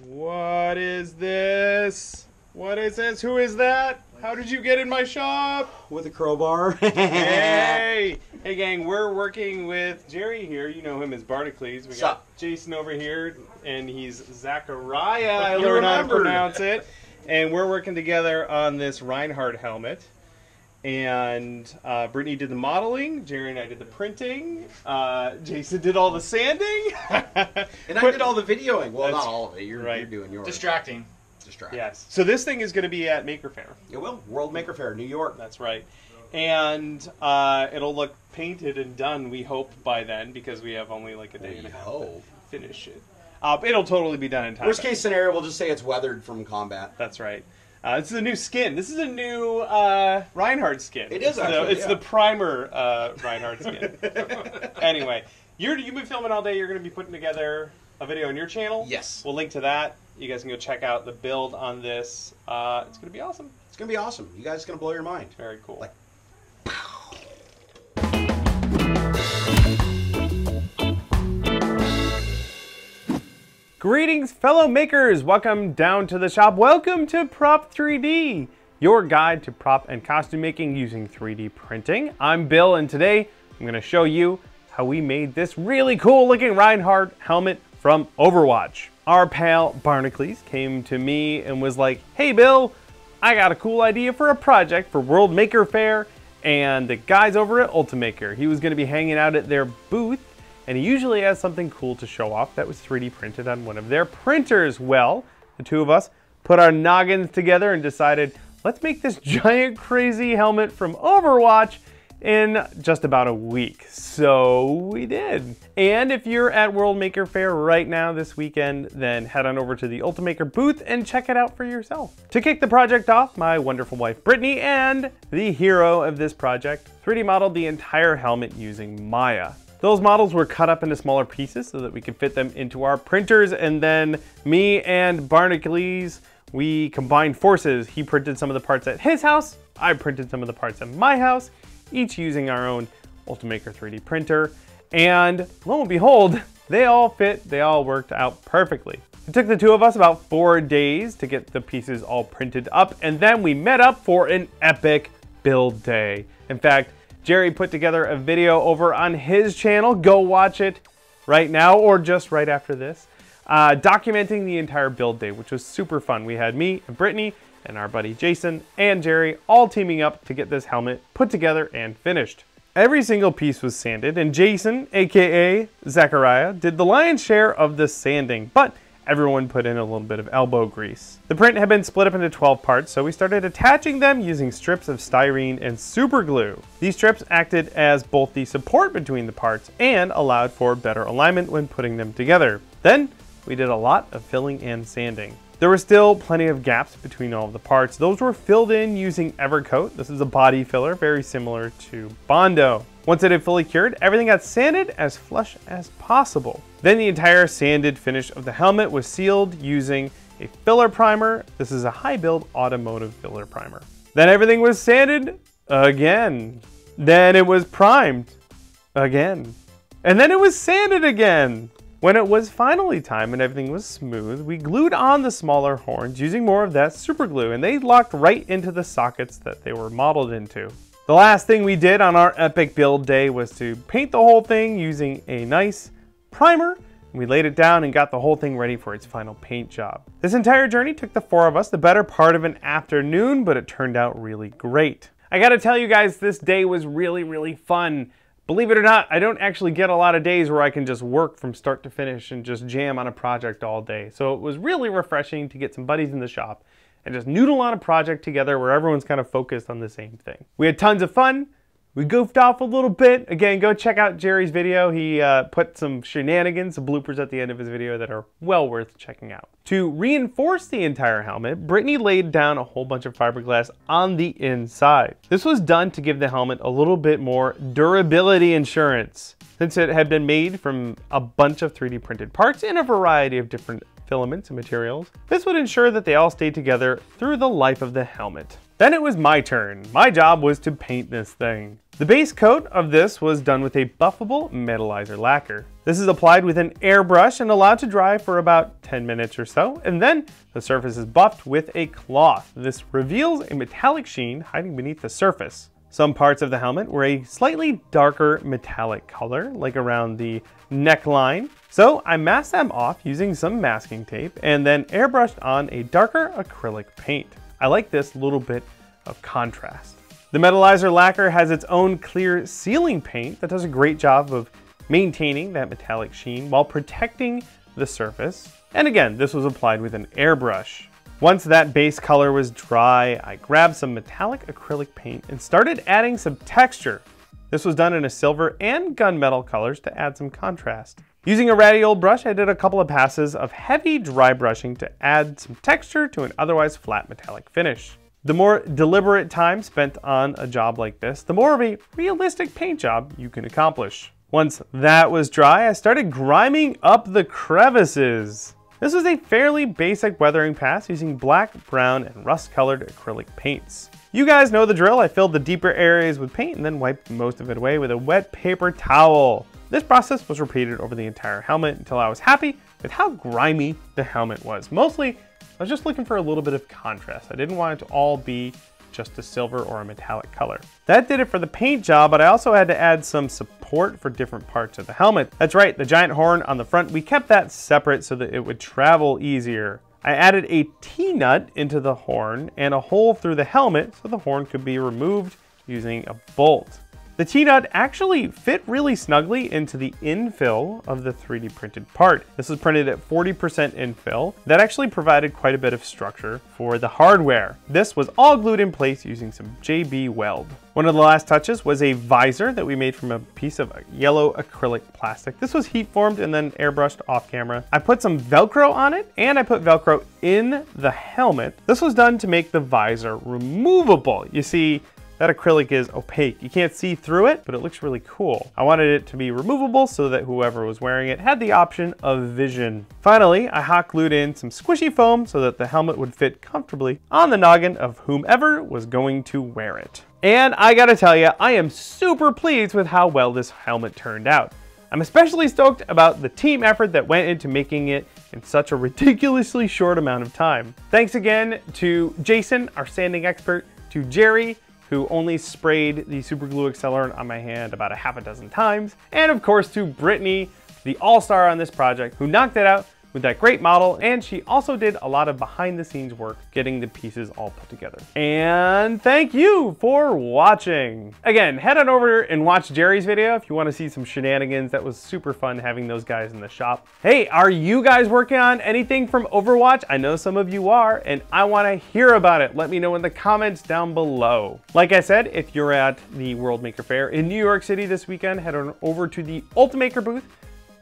What is this? What is this? Who is that? How did you get in my shop? With a crowbar. Hey! Hey gang, we're working with Jerry here. You know him as Barnacules. We got Jason over here, and he's Xaqaria. I learned how to pronounce it. And we're working together on this Reinhardt helmet. And Brittany did the modeling, Jerry and I did the printing, Jason did all the sanding. And I did all the videoing. Well, not all of it. You're doing yours. Distracting. Yes. So this thing is going to be at Maker Faire. It will. World Maker Faire, New York. That's right. And it'll look painted and done, we hope, by then, because we have only like a day and a half to finish it. It'll totally be done in time. Worst case scenario, we'll just say it's weathered from combat. That's right. This is a new skin. This is a new Reinhardt skin. It is actually. It's the primer Reinhardt skin. Anyway, you've been filming all day. You're going to be putting together a video on your channel. Yes. We'll link to that. You guys can go check out the build on this. It's going to be awesome. It's going to be awesome. You guys are going to blow your mind. Very cool. Like, greetings, fellow makers! Welcome down to the shop. Welcome to Prop 3D, your guide to prop and costume making using 3D printing. I'm Bill, and today I'm going to show you how we made this really cool looking Reinhardt helmet from Overwatch. Our pal Barnacules came to me and was like, hey Bill, I got a cool idea for a project for World Maker Faire, and the guys over at Ultimaker. He was going to be hanging out at their booth, and he usually has something cool to show off that was 3D printed on one of their printers. Well, the two of us put our noggins together and decided, let's make this giant crazy helmet from Overwatch in just about a week. So we did. And if you're at World Maker Faire right now this weekend, then head on over to the Ultimaker booth and check it out for yourself. To kick the project off, my wonderful wife Brittany and the hero of this project 3D modeled the entire helmet using Maya. Those models were cut up into smaller pieces so that we could fit them into our printers, and then me and Barnacules, we combined forces. He printed some of the parts at his house, I printed some of the parts at my house, each using our own Ultimaker 3D printer, and lo and behold, they all fit, they all worked out perfectly. It took the two of us about 4 days to get the pieces all printed up, and then we met up for an epic build day. In fact, Jerry put together a video over on his channel, go watch it right now or just right after this, documenting the entire build day, which was super fun. We had me and Brittany and our buddy Jason and Jerry all teaming up to get this helmet put together and finished. Every single piece was sanded, and Jason, aka Xaqaria, did the lion's share of the sanding, but everyone put in a little bit of elbow grease. The print had been split up into 12 parts, so we started attaching them using strips of styrene and super glue. These strips acted as both the support between the parts and allowed for better alignment when putting them together. Then we did a lot of filling and sanding. There were still plenty of gaps between all of the parts. Those were filled in using Evercoat. This is a body filler, very similar to Bondo. Once it had fully cured, everything got sanded as flush as possible. Then the entire sanded finish of the helmet was sealed using a filler primer. This is a high build automotive filler primer. Then everything was sanded again. Then it was primed again. And then it was sanded again. When it was finally time and everything was smooth, we glued on the smaller horns using more of that super glue, and they locked right into the sockets that they were modeled into. The last thing we did on our epic build day was to paint the whole thing using a nice primer. We laid it down and got the whole thing ready for its final paint job. This entire journey took the four of us the better part of an afternoon, but it turned out really great. I gotta tell you guys, this day was really fun. Believe it or not, I don't actually get a lot of days where I can just work from start to finish and just jam on a project all day. So it was really refreshing to get some buddies in the shop and just noodle on a project together where everyone's kind of focused on the same thing. We had tons of fun. We goofed off a little bit. Again, go check out Jerry's video. He put some shenanigans, some bloopers at the end of his video that are well worth checking out. To reinforce the entire helmet, Brittany laid down a whole bunch of fiberglass on the inside. This was done to give the helmet a little bit more durability insurance. Since it had been made from a bunch of 3D printed parts in a variety of different filaments and materials, this would ensure that they all stayed together through the life of the helmet. Then it was my turn. My job was to paint this thing. The base coat of this was done with a buffable Metalizer Lacquer. This is applied with an airbrush and allowed to dry for about 10 minutes or so, and then the surface is buffed with a cloth. This reveals a metallic sheen hiding beneath the surface. Some parts of the helmet were a slightly darker metallic color, like around the neckline. So I masked them off using some masking tape and then airbrushed on a darker acrylic paint. I like this little bit of contrast. The Metalizer Lacquer has its own clear sealing paint that does a great job of maintaining that metallic sheen while protecting the surface. And again, this was applied with an airbrush. Once that base color was dry, I grabbed some metallic acrylic paint and started adding some texture. This was done in a silver and gunmetal colors to add some contrast. Using a ratty old brush, I did a couple of passes of heavy dry brushing to add some texture to an otherwise flat metallic finish. The more deliberate time spent on a job like this, the more of a realistic paint job you can accomplish. Once that was dry, I started griming up the crevices. This was a fairly basic weathering pass using black, brown, and rust-colored acrylic paints. You guys know the drill. I filled the deeper areas with paint and then wiped most of it away with a wet paper towel. This process was repeated over the entire helmet until I was happy with how grimy the helmet was. Mostly, I was just looking for a little bit of contrast. I didn't want it to all be just a silver or a metallic color. That did it for the paint job, but I also had to add some support for different parts of the helmet. That's right, the giant horn on the front, we kept that separate so that it would travel easier. I added a T-nut into the horn and a hole through the helmet so the horn could be removed using a bolt. The T-nut actually fit really snugly into the infill of the 3D printed part. This was printed at 40% infill. That actually provided quite a bit of structure for the hardware. This was all glued in place using some JB Weld. One of the last touches was a visor that we made from a piece of yellow acrylic plastic. This was heat formed and then airbrushed off camera. I put some Velcro on it and I put Velcro in the helmet. This was done to make the visor removable. You see, that acrylic is opaque. You can't see through it, but it looks really cool. I wanted it to be removable so that whoever was wearing it had the option of vision. Finally, I hot glued in some squishy foam so that the helmet would fit comfortably on the noggin of whomever was going to wear it. And I gotta tell you, I am super pleased with how well this helmet turned out. I'm especially stoked about the team effort that went into making it in such a ridiculously short amount of time. Thanks again to Jason, our sanding expert, to Jerry, who only sprayed the super glue accelerant on my hand about a half a dozen times, and of course to Brittany, the all-star on this project, who knocked it out with that great model, and she also did a lot of behind the scenes work getting the pieces all put together. And thank you for watching. Again, head on over and watch Jerry's video if you want to see some shenanigans. That was super fun having those guys in the shop. Hey, are you guys working on anything from Overwatch? I know some of you are, and I want to hear about it. Let me know in the comments down below. Like I said, if you're at the World Maker Fair in New York City this weekend, head on over to the Ultimaker booth.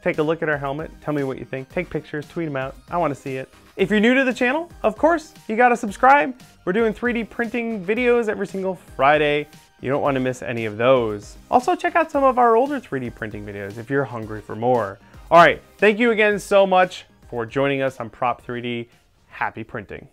Take a look at our helmet, tell me what you think, take pictures, tweet them out, I wanna see it. If you're new to the channel, of course, you gotta subscribe. We're doing 3D printing videos every single Friday. You don't wanna miss any of those. Also, check out some of our older 3D printing videos if you're hungry for more. All right, thank you again so much for joining us on Prop 3D. Happy printing.